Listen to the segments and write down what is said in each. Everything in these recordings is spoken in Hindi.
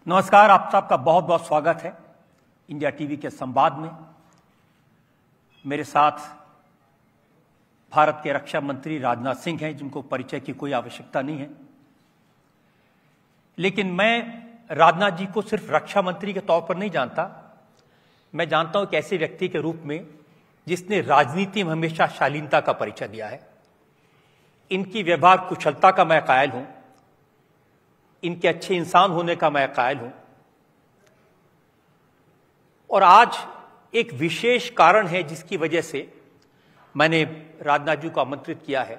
नमस्कार, आप सबका बहुत बहुत स्वागत है इंडिया टीवी के संवाद में। मेरे साथ भारत के रक्षा मंत्री राजनाथ सिंह हैं, जिनको परिचय की कोई आवश्यकता नहीं है। लेकिन मैं राजनाथ जी को सिर्फ रक्षा मंत्री के तौर पर नहीं जानता। मैं जानता हूं एक ऐसे व्यक्ति के रूप में जिसने राजनीति में हमेशा शालीनता का परिचय दिया है। इनकी व्यवहार कुशलता का मैं कायल हूं, इनके अच्छे इंसान होने का मैं कायल हूं। और आज एक विशेष कारण है जिसकी वजह से मैंने राजनाथ जी को आमंत्रित किया है।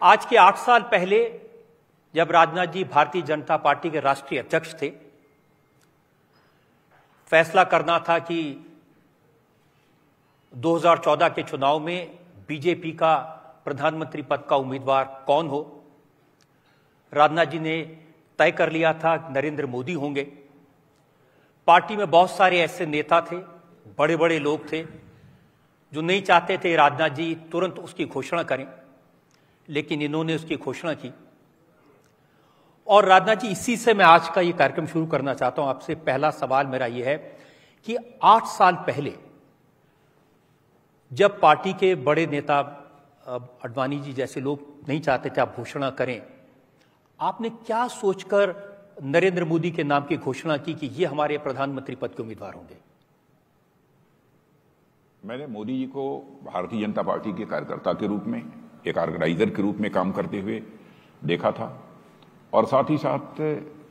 आज के 8 साल पहले जब राजनाथ जी भारतीय जनता पार्टी के राष्ट्रीय अध्यक्ष थे, फैसला करना था कि 2014 के चुनाव में बीजेपी का प्रधानमंत्री पद का उम्मीदवार कौन हो। राजनाथ जी ने तय कर लिया था नरेंद्र मोदी होंगे। पार्टी में बहुत सारे ऐसे नेता थे, बड़े बड़े लोग थे जो नहीं चाहते थे राजनाथ जी तुरंत उसकी घोषणा करें, लेकिन इन्होंने उसकी घोषणा की। और राजनाथ जी, इसी से मैं आज का ये कार्यक्रम शुरू करना चाहता हूं। आपसे पहला सवाल मेरा ये है कि 8 साल पहले जब पार्टी के बड़े नेता अडवाणी जी जैसे लोग नहीं चाहते थे आप घोषणा करें, आपने क्या सोचकर नरेंद्र मोदी के नाम की घोषणा की कि ये हमारे प्रधानमंत्री पद के उम्मीदवार होंगे? मैंने मोदी जी को भारतीय जनता पार्टी के कार्यकर्ता के रूप में, एक ऑर्गेनाइजर के रूप में काम करते हुए देखा था, और साथ ही साथ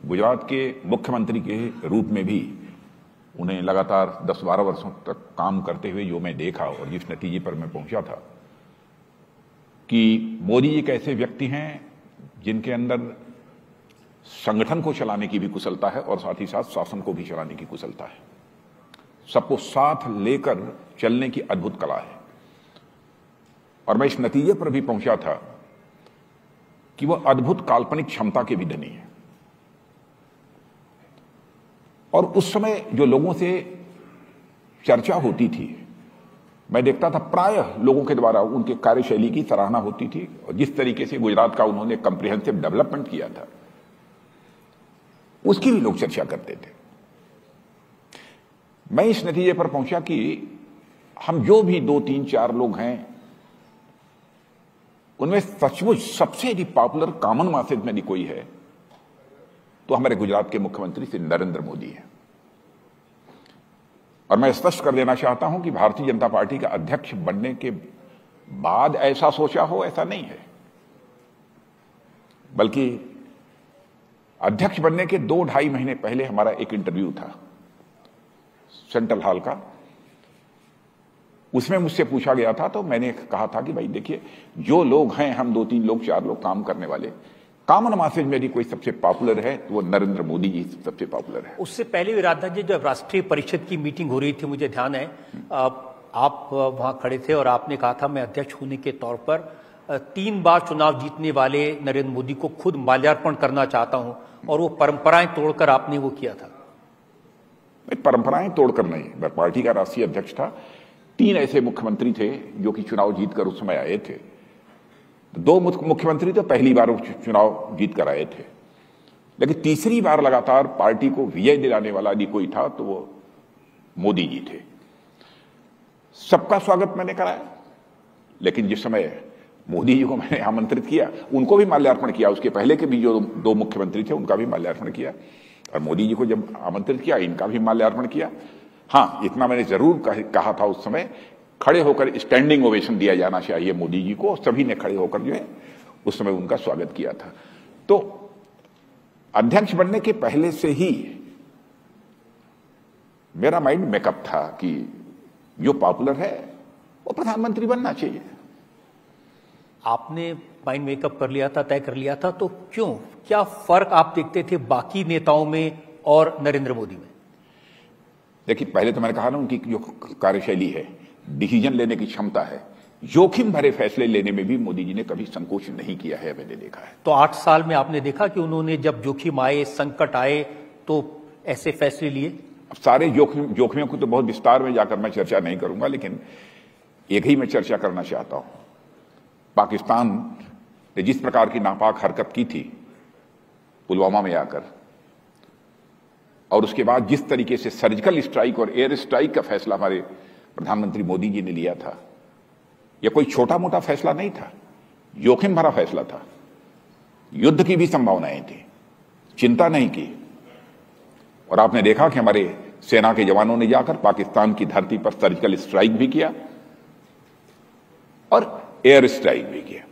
गुजरात के मुख्यमंत्री के रूप में भी उन्हें लगातार 10-12 वर्षों तक काम करते हुए जो मैं देखा और जिस नतीजे पर मैं पहुंचा था कि मोदी जी एक ऐसे व्यक्ति हैं जिनके अंदर संगठन को चलाने की भी कुशलता है और साथ ही साथ शासन को भी चलाने की कुशलता है। सबको साथ लेकर चलने की अद्भुत कला है। और मैं इस नतीजे पर भी पहुंचा था कि वह अद्भुत काल्पनिक क्षमता के भी धनी है। और उस समय जो लोगों से चर्चा होती थी, मैं देखता था प्रायः लोगों के द्वारा उनके कार्यशैली की सराहना होती थी और जिस तरीके से गुजरात का उन्होंने कम्प्रिहेंसिव डेवलपमेंट किया था उसकी भी लोग चर्चा करते थे। मैं इस नतीजे पर पहुंचा कि हम जो भी 2-3-4 लोग हैं उनमें सचमुच सबसे यदि पॉपुलर कॉमन मैसेज में यदि कोई है तो हमारे गुजरात के मुख्यमंत्री श्री नरेंद्र मोदी हैं। और मैं स्पष्ट कर देना चाहता हूं कि भारतीय जनता पार्टी का अध्यक्ष बनने के बाद ऐसा सोचा हो, ऐसा नहीं है। बल्कि अध्यक्ष बनने के 2-2.5 महीने पहले हमारा एक इंटरव्यू था सेंट्रल हॉल का। उसमें मुझसे पूछा गया था तो मैंने कहा था कि भाई देखिए, जो लोग हैं, हम 2-3 लोग 4 लोग काम करने वाले, कॉमन मैसेज में यदि कोई सबसे पॉपुलर है तो वो नरेंद्र मोदी जी सबसे पॉपुलर है। उससे पहले भी राजनाथ जी जब राष्ट्रीय परिषद की मीटिंग हो रही थी, मुझे ध्यान है आप वहां खड़े थे और आपने कहा था मैं अध्यक्ष होने के तौर पर 3 बार चुनाव जीतने वाले नरेंद्र मोदी को खुद माल्यार्पण करना चाहता हूं, और वो परंपराएं तोड़कर आपने वो किया था। परंपराएं तोड़कर नहीं, मैं पार्टी का राष्ट्रीय अध्यक्ष था। 3 ऐसे मुख्यमंत्री थे जो कि चुनाव जीतकर उस समय आए थे। 2 मुख्यमंत्री तो पहली बार चुनाव जीत कर आए थे, लेकिन तीसरी बार लगातार पार्टी को विजय दिलाने वाला यदि कोई था तो वो मोदी जी थे। सबका स्वागत मैंने कराया, लेकिन जिस समय मोदी जी को मैंने आमंत्रित किया उनको भी माल्यार्पण किया। उसके पहले के भी जो 2 मुख्यमंत्री थे उनका भी माल्यार्पण किया, और मोदी जी को जब आमंत्रित किया इनका भी माल्यार्पण किया। हाँ, इतना मैंने जरूर कहा था उस समय, खड़े होकर स्टैंडिंग ओवेशन दिया जाना चाहिए मोदी जी को। सभी ने खड़े होकर जो है उस समय उनका स्वागत किया था। तो अध्यक्ष बनने के पहले से ही मेरा माइंड मेकअप था कि जो पॉपुलर है वो प्रधानमंत्री बनना चाहिए। आपने माइंड मेकअप कर लिया था, तय कर लिया था, तो क्यों, क्या फर्क आप देखते थे बाकी नेताओं में और नरेंद्र मोदी में? देखिए, पहले तो मैंने कहा ना, उनकी जो कार्यशैली है, डिसीजन लेने की क्षमता है, जोखिम भरे फैसले लेने में भी मोदी जी ने कभी संकोच नहीं किया है, मैंने देखा है। तो 8 साल में आपने देखा कि उन्होंने जब जोखिम आए, संकट आए, तो ऐसे फैसले लिए? अब सारे जोखिमों को तो बहुत विस्तार में जाकर मैं चर्चा नहीं करूंगा, लेकिन एक ही मैं चर्चा करना चाहता हूं। पाकिस्तान ने जिस प्रकार की नापाक हरकत की थी पुलवामा में आकर, और उसके बाद जिस तरीके से सर्जिकल स्ट्राइक और एयर स्ट्राइक का फैसला हमारे प्रधानमंत्री मोदी जी ने लिया था, यह कोई छोटा मोटा फैसला नहीं था, जोखिम भरा फैसला था। युद्ध की भी संभावनाएं थी, चिंता नहीं की। और आपने देखा कि हमारे सेना के जवानों ने जाकर पाकिस्तान की धरती पर सर्जिकल स्ट्राइक भी किया और एयर स्ट्राइक भी किया,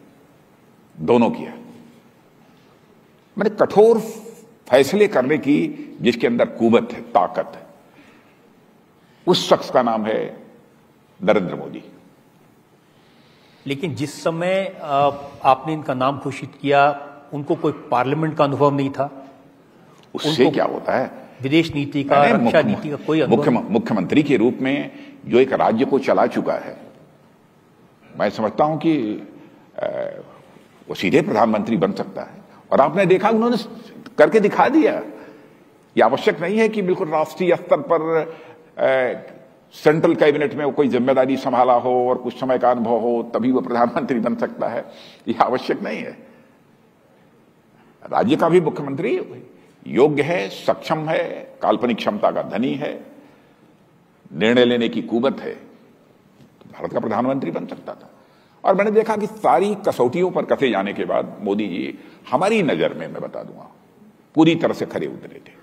दोनों किया। मैंने कठोर फैसले करने की जिसके अंदर कुव्वत है, ताकत है, उस शख्स का नाम है नरेंद्र मोदी। लेकिन जिस समय आपने इनका नाम घोषित किया, उनको कोई पार्लियामेंट का अनुभव नहीं था। उससे क्या होता है, विदेश नीति का, रक्षा नीति का कोई अनुभव मुख्यमंत्री के रूप में जो एक राज्य को चला चुका है, मैं समझता हूं कि वो सीधे प्रधानमंत्री बन सकता है। और आपने देखा उन्होंने करके दिखा दिया। ये आवश्यक नहीं है कि बिल्कुल राष्ट्रीय स्तर पर सेंट्रल कैबिनेट में वो कोई जिम्मेदारी संभाला हो और कुछ समय का अनुभव हो तभी वो प्रधानमंत्री बन सकता है, यह आवश्यक नहीं है। राज्य का भी मुख्यमंत्री योग्य है, सक्षम है, काल्पनिक क्षमता का धनी है, निर्णय लेने की कुव्वत है, तो भारत का प्रधानमंत्री बन सकता था। और मैंने देखा कि सारी कसौटियों पर कसे जाने के बाद मोदी जी हमारी नजर में, मैं बता दूंगा, पूरी तरह से खरे उतरे थे।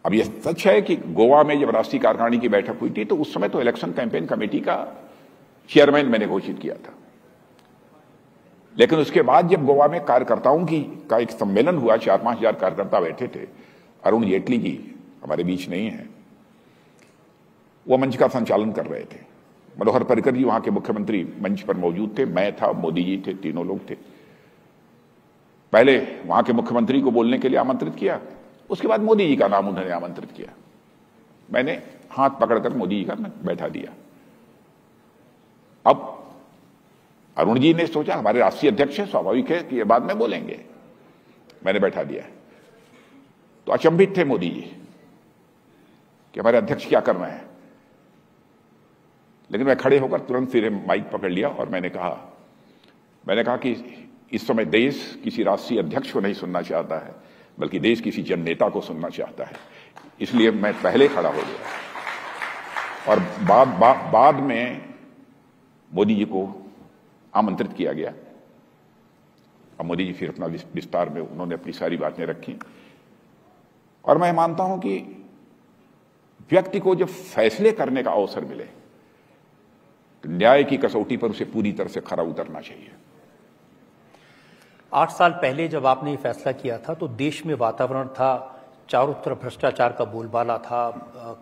अब यह सच है कि गोवा में जब राष्ट्रीय कार्यकारिणी की बैठक हुई थी तो उस समय तो इलेक्शन कैंपेन कमेटी का चेयरमैन मैंने घोषित किया था। लेकिन उसके बाद जब गोवा में कार्यकर्ताओं का एक सम्मेलन हुआ, 4-5 हजार कार्यकर्ता बैठे थे, अरुण जेटली जी हमारे बीच नहीं है, वो मंच का संचालन कर रहे थे। मनोहर पर्रिकर जी वहां के मुख्यमंत्री मंच पर मौजूद थे, मैं था, मोदी जी थे, तीनों लोग थे। पहले वहां के मुख्यमंत्री को बोलने के लिए आमंत्रित किया, उसके बाद मोदी जी का नाम उन्होंने आमंत्रित किया। मैंने हाथ पकड़कर मोदी जी का बैठा दिया। अब अरुण जी ने सोचा हमारे राष्ट्रीय अध्यक्ष है, स्वाभाविक है कि ये बाद में बोलेंगे, मैंने बैठा दिया। तो अचंभित थे मोदी जी कि हमारे अध्यक्ष क्या कर रहे हैं। लेकिन मैं खड़े होकर तुरंत फिर माइक पकड़ लिया और मैंने कहा कि इस समय देश किसी राष्ट्रीय अध्यक्ष को नहीं सुनना चाहता है, बल्कि देश किसी जन नेता को सुनना चाहता है। इसलिए मैं पहले खड़ा हो गया और बाद में मोदी जी को आमंत्रित किया गया। अब मोदी जी फिर अपना विस्तार में उन्होंने अपनी सारी बातें रखी। और मैं मानता हूं कि व्यक्ति को जब फैसले करने का अवसर मिले तो न्याय की कसौटी पर उसे पूरी तरह से खरा उतरना चाहिए। 8 साल पहले जब आपने ये फैसला किया था तो देश में वातावरण था, चारों तरफ भ्रष्टाचार का बोलबाला था,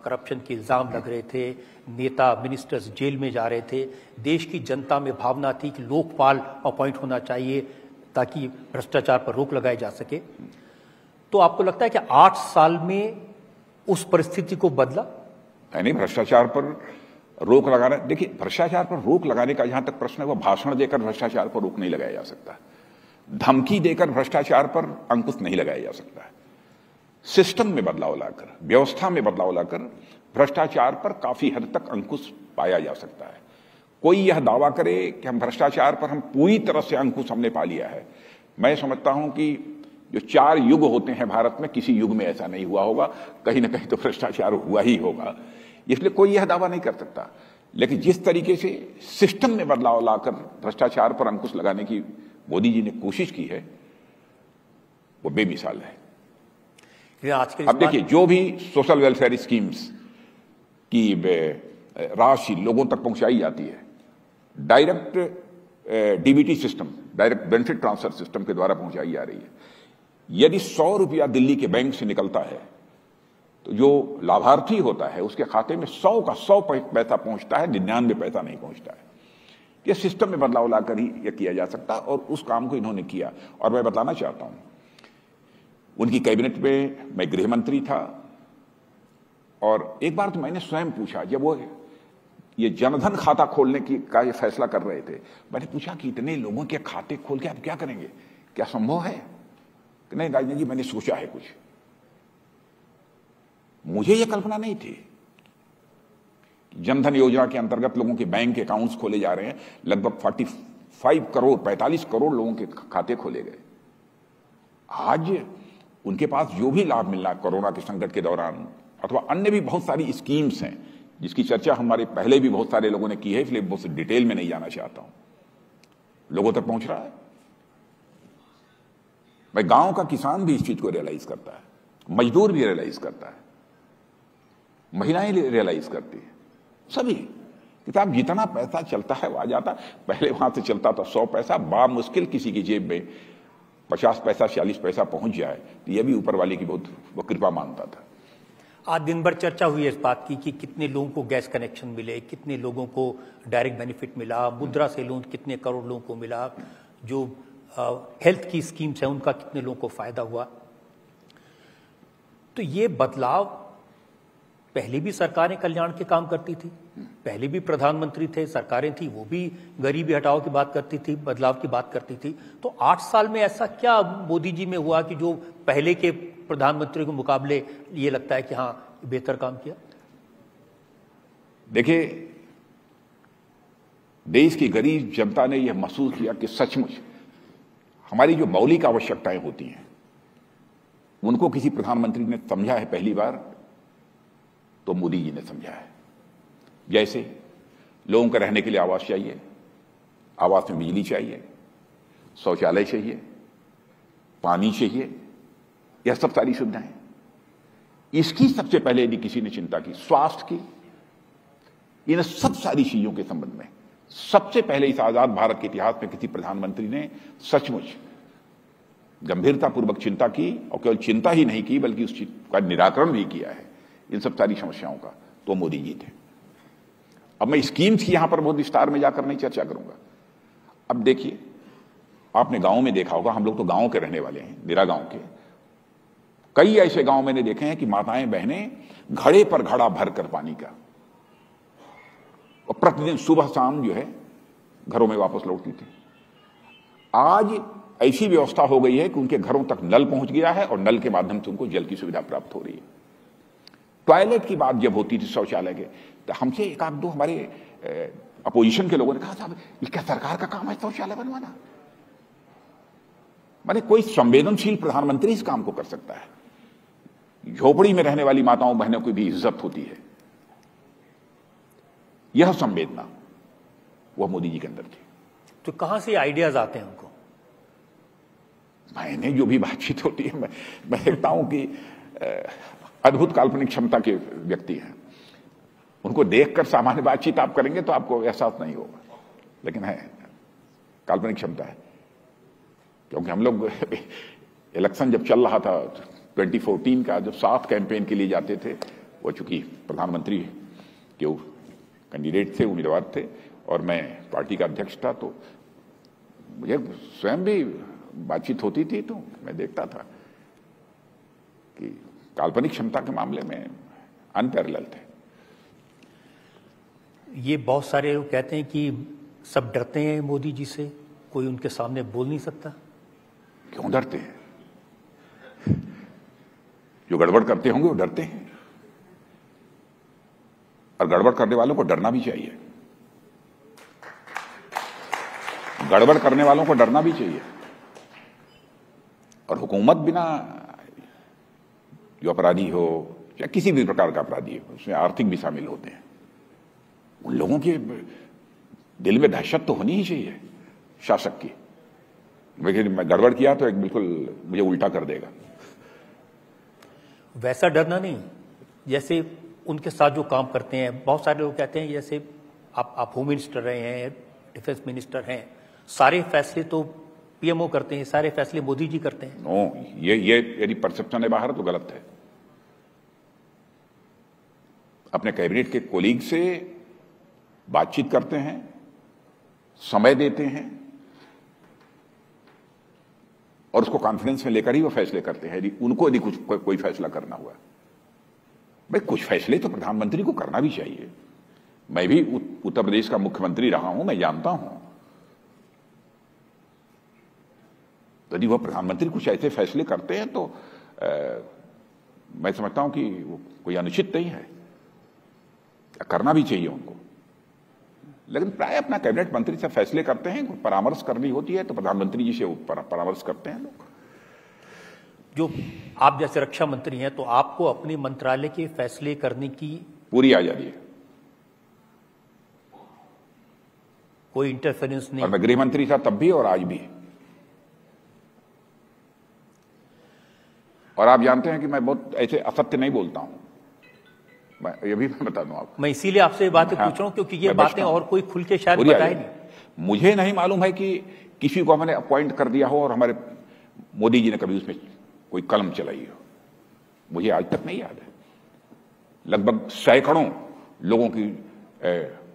करप्शन के इल्जाम लग रहे थे, नेता मिनिस्टर्स जेल में जा रहे थे, देश की जनता में भावना थी कि लोकपाल अपॉइंट होना चाहिए ताकि भ्रष्टाचार पर रोक लगाई जा सके। तो आपको लगता है कि 8 साल में उस परिस्थिति को बदला? नहीं, भ्रष्टाचार पर रोक लगाना, देखिए भ्रष्टाचार पर रोक लगाने का जहां तक प्रश्न है, वो भाषण देकर भ्रष्टाचार पर रोक नहीं लगाया जा सकता, धमकी देकर भ्रष्टाचार पर अंकुश नहीं लगाया जा सकता है। सिस्टम में बदलाव लाकर, व्यवस्था में बदलाव लाकर भ्रष्टाचार पर काफी हद तक अंकुश पाया जा सकता है। कोई यह दावा करे कि हम भ्रष्टाचार पर हम पूरी तरह से अंकुश हमने पा लिया है, मैं समझता हूं कि जो 4 युग होते हैं भारत में, किसी युग में ऐसा नहीं हुआ होगा, कहीं ना कहीं तो भ्रष्टाचार हुआ ही होगा, इसलिए कोई यह दावा नहीं कर सकता। लेकिन जिस तरीके से सिस्टम में बदलाव लाकर भ्रष्टाचार पर अंकुश लगाने की मोदी जी ने कोशिश की है, वो बेमिसाल है। अब देखिए, जो भी सोशल वेलफेयर स्कीम्स की राशि लोगों तक पहुंचाई जाती है, direct DBT system, direct benefit transfer system के द्वारा पहुंचाई जा रही है। यदि 100 रुपया दिल्ली के बैंक से निकलता है तो जो लाभार्थी होता है उसके खाते में 100 का 100 पैसा पहुंचता है, 99 पैसा नहीं पहुंचता है। यह सिस्टम में बदलाव लाकर ही यह किया जा सकता, और उस काम को इन्होंने किया। और मैं बताना चाहता हूं, उनकी कैबिनेट में मैं गृह मंत्री था, और एक बार तो मैंने स्वयं पूछा, जब वो ये जनधन खाता खोलने का ये फैसला कर रहे थे, मैंने पूछा कि इतने लोगों के खाते खोल के आप क्या करेंगे, क्या संभव है? कि नहीं राजनाथ जी, मैंने सोचा है कुछ। मुझे यह कल्पना नहीं थी। जनधन योजना के अंतर्गत लोगों के बैंक अकाउंट्स खोले जा रहे हैं, लगभग 45 करोड़ 45 करोड़ लोगों के खाते खोले गए। आज उनके पास जो भी लाभ मिलना कोरोना के संकट के दौरान, अथवा अन्य भी बहुत सारी स्कीम्स हैं जिसकी चर्चा हमारे पहले भी बहुत सारे लोगों ने की है, इसलिए बहुत डिटेल में नहीं जाना चाहता हूं, लोगों तक पहुंच रहा है। भाई गांव का किसान भी इस चीज को रियलाइज करता है, मजदूर भी रियलाइज करता है, महिलाएं रियलाइज करती है, सभी किताब जितना पैसा चलता है वो आ जाता। पहले वहां से चलता था 100 पैसा, मुश्किल किसी की जेब में 50 पैसा 40 पैसा पहुंच जाए तो यह भी ऊपर वाले की बहुत वो कृपा मानता था। आज दिन भर चर्चा हुई है इस बात की कि कितने लोगों को गैस कनेक्शन मिले, कितने लोगों को डायरेक्ट बेनिफिट मिला, मुद्रा से लोन कितने करोड़ लोगों को मिला, जो हेल्थ की स्कीम्स हैं उनका कितने लोगों को फायदा हुआ। तो ये बदलाव पहले भी सरकारें कल्याण के काम करती थी, पहले भी प्रधानमंत्री थे, सरकारें थी, वो भी गरीबी हटाओ की बात करती थी, बदलाव की बात करती थी। तो 8 साल में ऐसा क्या मोदी जी में हुआ कि जो पहले के प्रधानमंत्री के मुकाबले ये लगता है कि हाँ बेहतर काम किया? देखिए, देश की गरीब जनता ने यह महसूस किया कि सचमुच हमारी जो मौलिक आवश्यकताएं होती हैं उनको किसी प्रधानमंत्री ने समझा है पहली बार, तो मोदी जी ने समझा है। जैसे लोगों को रहने के लिए आवास चाहिए, आवास में बिजली चाहिए, शौचालय चाहिए, पानी चाहिए, यह सब सारी सुविधाएं। इसकी सबसे पहले यदि किसी ने चिंता की, स्वास्थ्य की, इन सब सारी चीजों के संबंध में सबसे पहले इस आजाद भारत के इतिहास में किसी प्रधानमंत्री ने सचमुच गंभीरतापूर्वक चिंता की, और केवल चिंता ही नहीं की बल्कि उस चीज का निराकरण भी किया है, इन सब सारी समस्याओं का, तो मोदी जी थे। अब मैं स्कीम्स की यहां पर बहुत विस्तार में जाकर नहीं चर्चा करूंगा। अब देखिए, आपने गांव में देखा होगा, हम लोग तो गांव के रहने वाले हैं, निरा गांव के। कई ऐसे गांव मैंने देखे हैं कि माताएं बहनें घड़े पर घड़ा भरकर पानी का, और प्रतिदिन सुबह शाम जो है घरों में वापस लौटती थी। आज ऐसी व्यवस्था हो गई है कि उनके घरों तक नल पहुंच गया है और नल के माध्यम से उनको जल की सुविधा प्राप्त हो रही है। टॉयलेट की बात जब होती थी शौचालय के, तो हमसे एक आध दो हमारे अपोजिशन के लोगों ने कहा, साहब ये क्या सरकार का काम है शौचालय बनवाना? माने कोई संवेदनशील प्रधानमंत्री इस काम को कर सकता है? झोपड़ी में रहने वाली माताओं बहनों की भी इज्जत होती है, यह संवेदना वह मोदी जी के अंदर थी। तो कहां से आइडियाज आते हैं उनको? मैंने जो भी बातचीत होती है, मैं देखता हूं कि अद्भुत काल्पनिक क्षमता के व्यक्ति हैं। उनको देखकर सामान्य बातचीत आप करेंगे तो आपको एहसास नहीं होगा, लेकिन है काल्पनिक क्षमता है। क्योंकि हम लोग इलेक्शन जब चल रहा था 2014 का, जब साथ कैंपेन के लिए जाते थे, वो चूंकि प्रधानमंत्री के कैंडिडेट थे, उम्मीदवार थे, और मैं पार्टी का अध्यक्ष था, तो मुझे स्वयं भी बातचीत होती थी, तो मैं देखता था कि काल्पनिक क्षमता के मामले में अनपैरेलल थे। ये बहुत सारे लोग कहते हैं कि सब डरते हैं मोदी जी से, कोई उनके सामने बोल नहीं सकता। क्यों डरते हैं? जो गड़बड़ करते होंगे वो डरते हैं, और गड़बड़ करने वालों को डरना भी चाहिए। गड़बड़ करने वालों को डरना भी चाहिए। और हुकूमत बिना, जो अपराधी हो या किसी भी प्रकार का अपराधी हो, उसमें आर्थिक भी शामिल होते हैं, उन लोगों के दिल में दहशत तो होनी ही चाहिए शासक की। मैं गड़बड़ किया तो एक बिल्कुल मुझे उल्टा कर देगा, वैसा डरना नहीं। जैसे उनके साथ जो काम करते हैं, बहुत सारे लोग कहते हैं जैसे आप होम मिनिस्टर रहे हैं, डिफेंस मिनिस्टर हैं, सारे फैसले तो पीएमओ करते हैं, सारे फैसले मोदी जी करते हैं। नो, ये यदि परसेप्शन है बाहर तो गलत है। अपने कैबिनेट के कोलीग से बातचीत करते हैं, समय देते हैं, और उसको कॉन्फिडेंस में लेकर ही वो फैसले करते हैं। उनको यदि कोई फैसला करना हुआ, भाई कुछ फैसले तो प्रधानमंत्री को करना भी चाहिए। मैं भी उत्तर प्रदेश का मुख्यमंत्री रहा हूं, मैं जानता हूं। तो यदि वह प्रधानमंत्री कुछ ऐसे फैसले करते हैं तो मैं समझता हूं कि वो कोई अनुचित नहीं है, करना भी चाहिए उनको। लेकिन प्राय अपना कैबिनेट मंत्री से फैसले करते हैं, परामर्श करनी होती है तो प्रधानमंत्री जी से परामर्श करते हैं लोग। जो आप जैसे रक्षा मंत्री हैं तो आपको अपने मंत्रालय के फैसले करने की पूरी आजादी है, कोई इंटरफेरेंस नहीं। और मैं गृह मंत्री था तब भी और आज भी। और आप जानते हैं कि मैं बहुत ऐसे असत्य नहीं बोलता हूं, मैं ये भी बता दूं आपको। मैं इसीलिए आपसे ये बातें पूछ रहा हूं क्योंकि ये बातें और कोई खुल के शायद बताए नहीं। मुझे नहीं मालूम है कि किसी को हमने अपॉइंट कर दिया हो और हमारे मोदी जी ने कभी उसमें कोई कलम चलाई हो, मुझे आज तक नहीं याद है। लगभग सैकड़ों लोगों की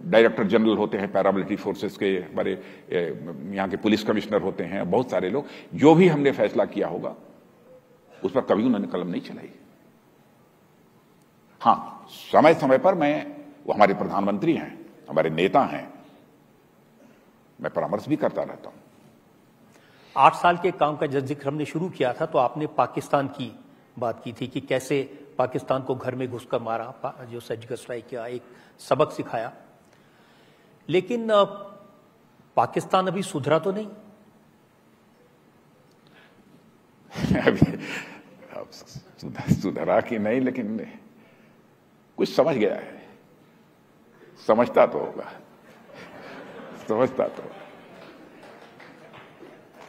डायरेक्टर जनरल होते हैं पैरामिलिट्री फोर्सेस के, हमारे यहाँ के पुलिस कमिश्नर होते हैं, बहुत सारे लोग, जो भी हमने फैसला किया होगा उस पर कभी उन्होंने कलम नहीं चलाई। हाँ, समय समय पर वो हमारे प्रधानमंत्री हैं, हमारे नेता हैं, मैं परामर्श भी करता रहता हूं। 8 साल के काम का जब जिक्र हमने शुरू किया था तो आपने पाकिस्तान की बात की थी कि कैसे पाकिस्तान को घर में घुसकर मारा, जो सर्जिकल स्ट्राइक किया, एक सबक सिखाया। लेकिन पाकिस्तान अभी सुधरा तो नहीं। अभी सुधरा कि नहीं, लेकिन कुछ समझ गया है, समझता तो होगा, समझता तो।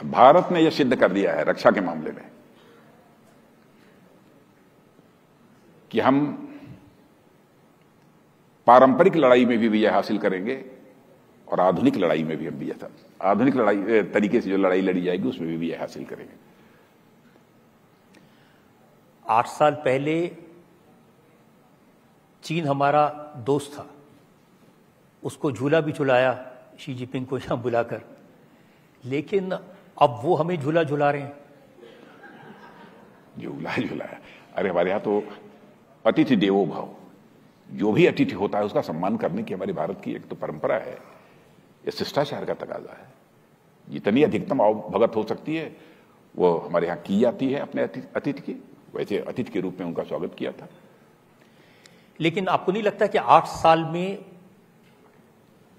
भारत ने यह सिद्ध कर दिया है रक्षा के मामले में कि हम पारंपरिक लड़ाई में भी विजय हासिल करेंगे और आधुनिक लड़ाई में भी हम विजय, आधुनिक लड़ाई तरीके से जो लड़ाई लड़ी जाएगी उसमें भी विजय हासिल करेंगे। 8 साल पहले चीन हमारा दोस्त था, उसको झूला भी झुलाया शी जिनपिंग को यहां बुलाकर, लेकिन अब वो हमें झूला झुला रहे हैं। झूला झुलाया? अरे हमारे यहां तो अतिथि देवो भव, जो भी अतिथि होता है उसका सम्मान करने की हमारी भारत की एक तो परंपरा है, यह शिष्टाचार का तकाजा है। जितनी अधिकतम आवभगत हो सकती है वो हमारे यहां की जाती है अपने अतिथि की, वैसे अतिथि के रूप में उनका स्वागत किया था। लेकिन आपको नहीं लगता कि 8 साल में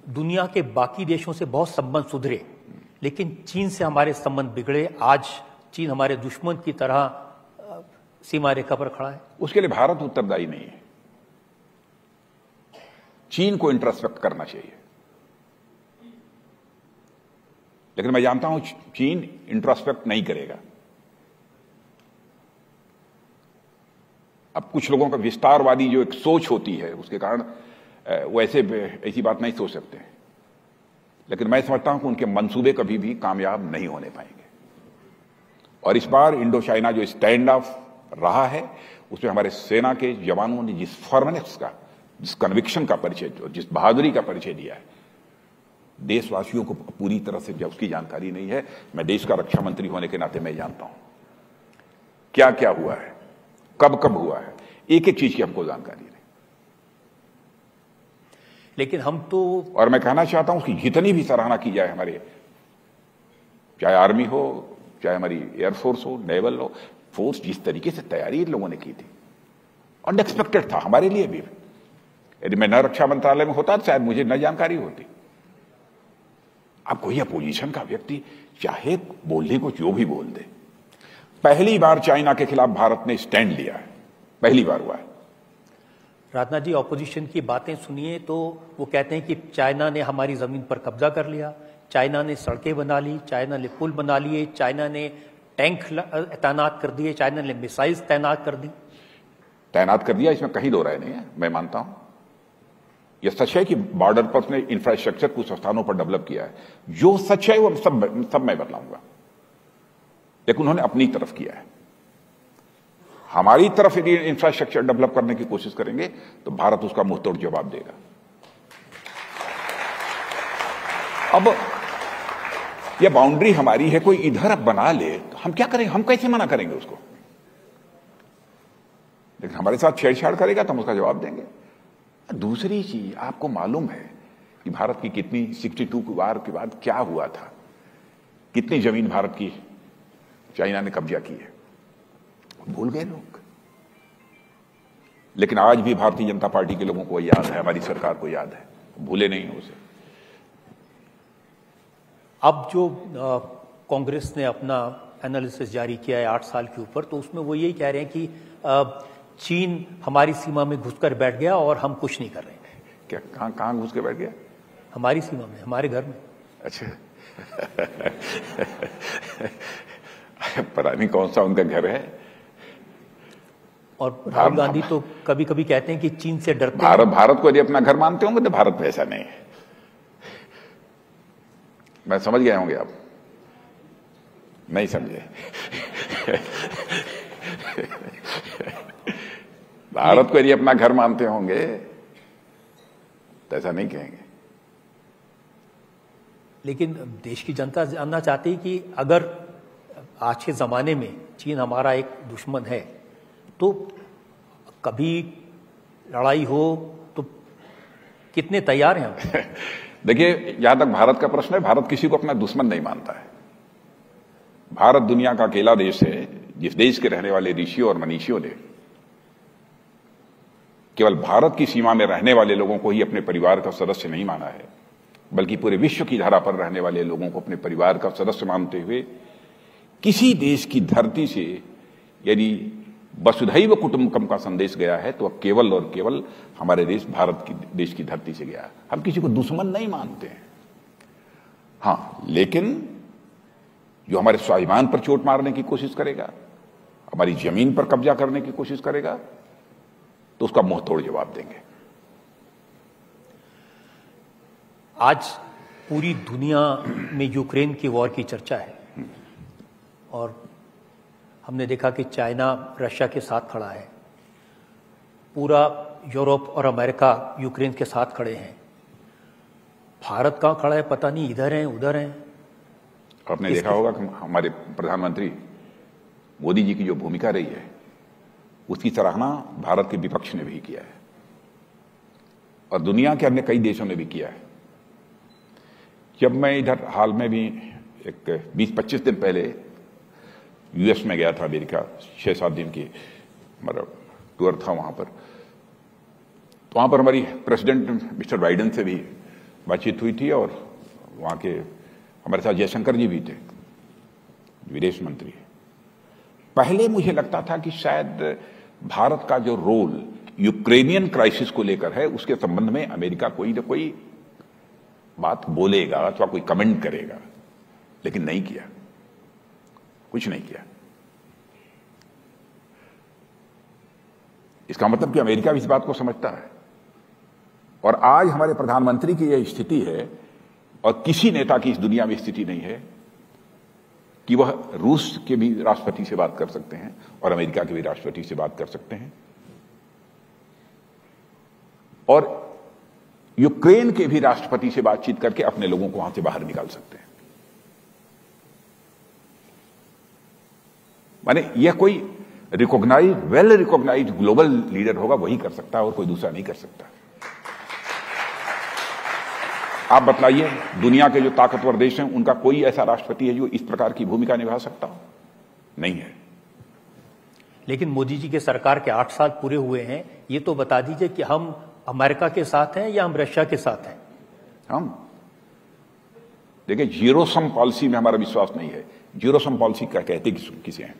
दुनिया के बाकी देशों से बहुत संबंध सुधरे, लेकिन चीन से हमारे संबंध बिगड़े? आज चीन हमारे दुश्मन की तरह सीमा रेखा पर खड़ा है। उसके लिए भारत उत्तरदायी नहीं है। चीन को इंट्रोस्पेक्ट करना चाहिए, लेकिन मैं जानता हूं चीन इंट्रोस्पेक्ट नहीं करेगा। अब कुछ लोगों का विस्तारवादी जो एक सोच होती है उसके कारण वो ऐसी बात नहीं सोच सकते हैं, लेकिन मैं समझता हूं कि उनके मंसूबे कभी भी कामयाब नहीं होने पाएंगे। और इस बार इंडो चाइना जो स्टैंड ऑफ रहा है उसमें हमारे सेना के जवानों ने जिस फर्मनेस का, जिस कन्विक्शन का परिचय, जिस बहादुरी का परिचय दिया है, देशवासियों को पूरी तरह से जब उसकी जानकारी नहीं है। मैं देश का रक्षा मंत्री होने के नाते मैं जानता हूं क्या क्या हुआ है, कब कब हुआ है, एक एक चीज की हमको जानकारी नहीं। लेकिन हम तो, और मैं कहना चाहता हूं उसकी जितनी भी सराहना की जाए हमारे, चाहे आर्मी हो, चाहे हमारी एयरफोर्स हो, नेवल हो, फोर्स जिस तरीके से तैयारी इन लोगों ने की थी, अनएक्सपेक्टेड था हमारे लिए भी। यदि मैं न रक्षा मंत्रालय में होता तो शायद मुझे न जानकारी होती। अब कोई अपोजिशन का व्यक्ति चाहे बोलने को जो भी बोल दे, पहली बार चाइना के खिलाफ भारत ने स्टैंड लिया है, पहली बार हुआ है। राजनाथ जी, ऑपोजिशन की बातें सुनिए तो वो कहते हैं कि चाइना ने हमारी जमीन पर कब्जा कर लिया, चाइना ने सड़कें बना ली, चाइना ने पुल बना लिए, चाइना ने टैंक तैनात कर दिए, चाइना ने मिसाइल्स तैनात कर दी। तैनात कर दिया, इसमें कहीं दो राय नहीं है। मैं मानता हूं यह सच है कि बॉर्डर पर उसने इंफ्रास्ट्रक्चर कुछ स्थानों पर डेवलप किया है। जो सच है वो सब मैं बतलाऊंगा, लेकिन उन्होंने अपनी तरफ किया है। हमारी तरफ यदि इंफ्रास्ट्रक्चर डेवलप करने की कोशिश करेंगे तो भारत उसका मुंहतोड़ जवाब देगा। अब यह बाउंड्री हमारी है, कोई इधर अब बना ले तो हम क्या करेंगे, हम कैसे मना करेंगे उसको? लेकिन हमारे साथ छेड़छाड़ करेगा तो हम उसका जवाब देंगे। दूसरी चीज, आपको मालूम है कि भारत की कितनी 62 वार के बाद क्या हुआ था, कितनी जमीन भारत की चाइना ने कब्जा की है, भूल गए लोग। लेकिन आज भी भारतीय जनता पार्टी के लोगों को याद है, हमारी सरकार को याद है, भूले नहीं हो उसे। अब जो कांग्रेस ने अपना एनालिसिस जारी किया है 8 साल के ऊपर, तो उसमें वो यही कह रहे हैं कि चीन हमारी सीमा में घुसकर बैठ गया और हम कुछ नहीं कर रहे हैं। क्या कहाँ घुस के बैठ गया? हमारी सीमा में, हमारे घर में। अच्छा। पता नहीं कौन सा उनका घर है। और राहुल गांधी तो कभी कभी कहते हैं कि चीन से डरते हैं। भारत को यदि अपना घर मानते होंगे तो भारत में ऐसा नहीं है। मैं समझ गए होंगे, आप नहीं समझे। भारत को यदि अपना घर मानते होंगे तो ऐसा नहीं कहेंगे। लेकिन देश की जनता जानना चाहती है कि अगर आज के जमाने में चीन हमारा एक दुश्मन है, तो कभी लड़ाई हो तो कितने तैयार हैं हम? देखिए, जहां तक भारत का प्रश्न है, भारत किसी को अपना दुश्मन नहीं मानता है। भारत दुनिया का अकेला देश है जिस देश के रहने वाले ऋषियों और मनीषियों ने केवल भारत की सीमा में रहने वाले लोगों को ही अपने परिवार का सदस्य नहीं माना है, बल्कि पूरे विश्व की धारा पर रहने वाले लोगों को अपने परिवार का सदस्य मानते हुए किसी देश की धरती से यदि वसुधैव कुटुंबकम का संदेश गया है तो अब केवल और केवल हमारे देश भारत की देश की धरती से गया। हम किसी को दुश्मन नहीं मानते हैं। हाँ, लेकिन जो हमारे स्वाभिमान पर चोट मारने की कोशिश करेगा, हमारी जमीन पर कब्जा करने की कोशिश करेगा, तो उसका मुंह तोड़ जवाब देंगे। आज पूरी दुनिया में यूक्रेन की वॉर की चर्चा है और हमने देखा कि चाइना रशिया के साथ खड़ा है, पूरा यूरोप और अमेरिका यूक्रेन के साथ खड़े हैं। भारत कहाँ खड़ा है पता नहीं, इधर हैं उधर हैं। आपने देखा होगा कि हमारे प्रधानमंत्री मोदी जी की जो भूमिका रही है उसकी सराहना भारत के विपक्ष ने भी किया है और दुनिया के अन्य कई देशों ने भी किया है। जब मैं इधर हाल में भी एक 20-25 दिन पहले यूएस में गया था, अमेरिका, 6-7 दिन की मतलब टूर था वहां पर, तो वहां पर हमारी प्रेसिडेंट मिस्टर बाइडेन से भी बातचीत हुई थी और वहां के हमारे साथ जयशंकर जी भी थे, विदेश मंत्री। पहले मुझे लगता था कि शायद भारत का जो रोल यूक्रेनियन क्राइसिस को लेकर है उसके संबंध में अमेरिका कोई न कोई बात बोलेगा अथवा कोई कमेंट करेगा, लेकिन नहीं किया, कुछ नहीं किया। इसका मतलब कि अमेरिका भी इस बात को समझता है और आज हमारे प्रधानमंत्री की यह स्थिति है और किसी नेता की इस दुनिया में स्थिति नहीं है कि वह रूस के भी राष्ट्रपति से बात कर सकते हैं और अमेरिका के भी राष्ट्रपति से बात कर सकते हैं और यूक्रेन के भी राष्ट्रपति से बातचीत करके अपने लोगों को वहां से बाहर निकाल सकते हैं। माने यह कोई वेल रिकॉग्नाइज्ड ग्लोबल लीडर होगा, वही कर सकता है और कोई दूसरा नहीं कर सकता। आप बतलाइए, दुनिया के जो ताकतवर देश हैं उनका कोई ऐसा राष्ट्रपति है जो इस प्रकार की भूमिका निभा सकता हो? नहीं है। लेकिन मोदी जी के सरकार के 8 साल पूरे हुए हैं, ये तो बता दीजिए कि हम अमेरिका के साथ हैं या हम रशिया के साथ हैं? हम देखिए, जीरो सम पॉलिसी में हमारा विश्वास नहीं है। जीरो सम पॉलिसी क्या कहते किसे हैं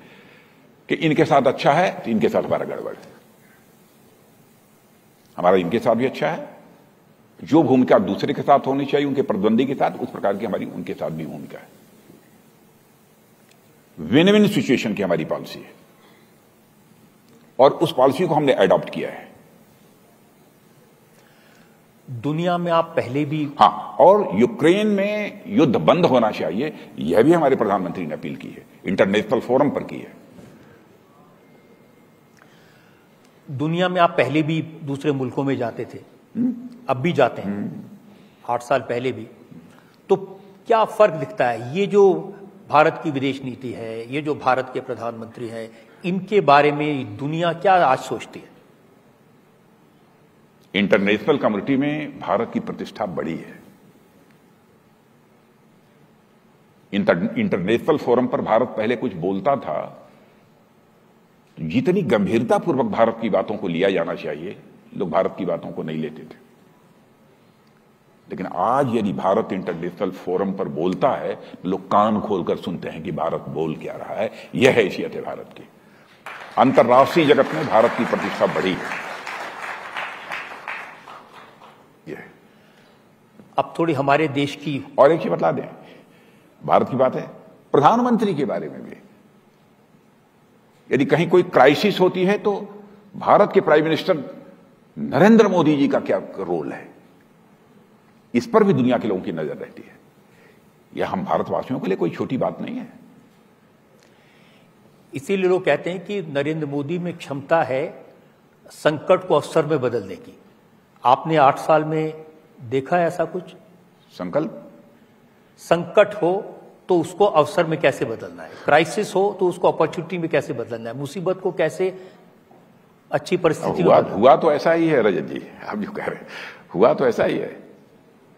कि इनके साथ अच्छा है तो इनके साथ हमारा गड़बड़ है, हमारा इनके साथ भी अच्छा है। जो भूमिका दूसरे के साथ होनी चाहिए उनके प्रतिद्वंदी के साथ, उस प्रकार की हमारी उनके साथ भी भूमिका है। विन विन सिचुएशन की हमारी पॉलिसी है और उस पॉलिसी को हमने एडॉप्ट किया है। दुनिया में आप पहले भी हाँ, और यूक्रेन में युद्ध बंद होना चाहिए, यह भी हमारे प्रधानमंत्री ने अपील की है, इंटरनेशनल फोरम पर की है। दुनिया में आप पहले भी दूसरे मुल्कों में जाते थे, अब भी जाते हैं, 8 साल पहले भी, तो क्या फर्क दिखता है? ये जो भारत की विदेश नीति है, ये जो भारत के प्रधानमंत्री हैं, इनके बारे में दुनिया क्या आज सोचती है? इंटरनेशनल कम्युनिटी में भारत की प्रतिष्ठा बड़ी है। इंटरनेशनल फोरम पर भारत पहले कुछ बोलता था तो जितनी गंभीरतापूर्वक भारत की बातों को लिया जाना चाहिए, लोग भारत की बातों को नहीं लेते थे। लेकिन आज यदि भारत इंटरनेशनल फोरम पर बोलता है, लोग कान खोलकर सुनते हैं कि भारत बोल क्या रहा है। यह हैसियत है भारत की। अंतर्राष्ट्रीय जगत में भारत की प्रतिष्ठा बढ़ी है। यह अब थोड़ी हमारे देश की और एक चीज बता दें, भारत की बात है, प्रधानमंत्री के बारे में भी यदि कहीं कोई क्राइसिस होती है तो भारत के प्राइम मिनिस्टर नरेंद्र मोदी जी का क्या रोल है, इस पर भी दुनिया के लोगों की नजर रहती है। यह हम भारतवासियों के लिए कोई छोटी बात नहीं है। इसीलिए लोग कहते हैं कि नरेंद्र मोदी में क्षमता है संकट को अवसर में बदलने की। आपने 8 साल में देखा है ऐसा कुछ? संकट हो तो उसको अवसर में कैसे बदलना है, क्राइसिस हो तो उसको अपॉर्चुनिटी में कैसे बदलना है, मुसीबत को कैसे अच्छी परिस्थिति में हुआ तो ऐसा ही है रजत जी, आप जो कह रहे हैं, हुआ तो ऐसा ही है।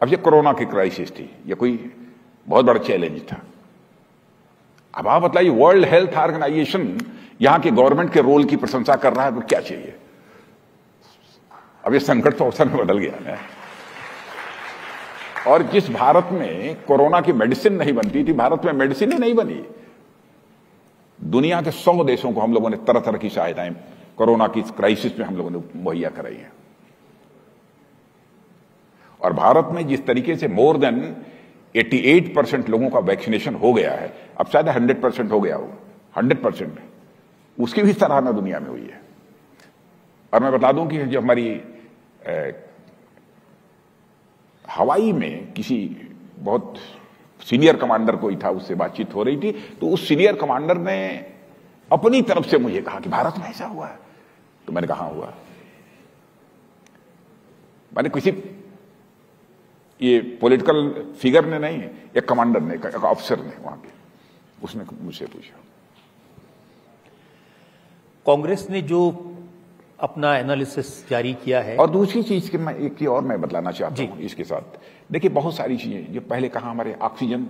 अब ये कोरोना की क्राइसिस थी, ये कोई बहुत बड़ा चैलेंज था। अब आप बताइए, वर्ल्ड हेल्थ ऑर्गेनाइजेशन यहां के गवर्नमेंट के रोल की प्रशंसा कर रहा है, तो क्या चाहिए। अब ये संकट तो अवसर में बदल गया ना। और जिस भारत में कोरोना की मेडिसिन नहीं बनती थी, भारत में मेडिसिन ही नहीं बनी। दुनिया के 100 देशों को हम लोगों ने तरह तरह की सहायताएं कोरोना की क्राइसिस में हम लोगों ने मुहैया कराई है। और भारत में जिस तरीके से मोर देन 88% लोगों का वैक्सीनेशन हो गया है, अब शायद 100% हो गया होगा, 100%, उसकी भी सराहना दुनिया में हुई है। और मैं बता दूं कि जो हमारी हवाई में किसी बहुत सीनियर कमांडर कोई था, उससे बातचीत हो रही थी, तो उस सीनियर कमांडर ने अपनी तरफ से मुझे कहा कि भारत में ऐसा हुआ है। तो मैंने कहा हुआ, मैंने किसी ये पॉलिटिकल फिगर ने नहीं, एक कमांडर ने, एक ऑफिसर ने वहां के, उसने मुझसे पूछा। कांग्रेस ने जो अपना एनालिसिस जारी किया है। और दूसरी चीज की मैं एक और मैं बतलाना चाहता हूं इसके साथ। देखिए, बहुत सारी चीजें जो पहले कहा हमारे ऑक्सीजन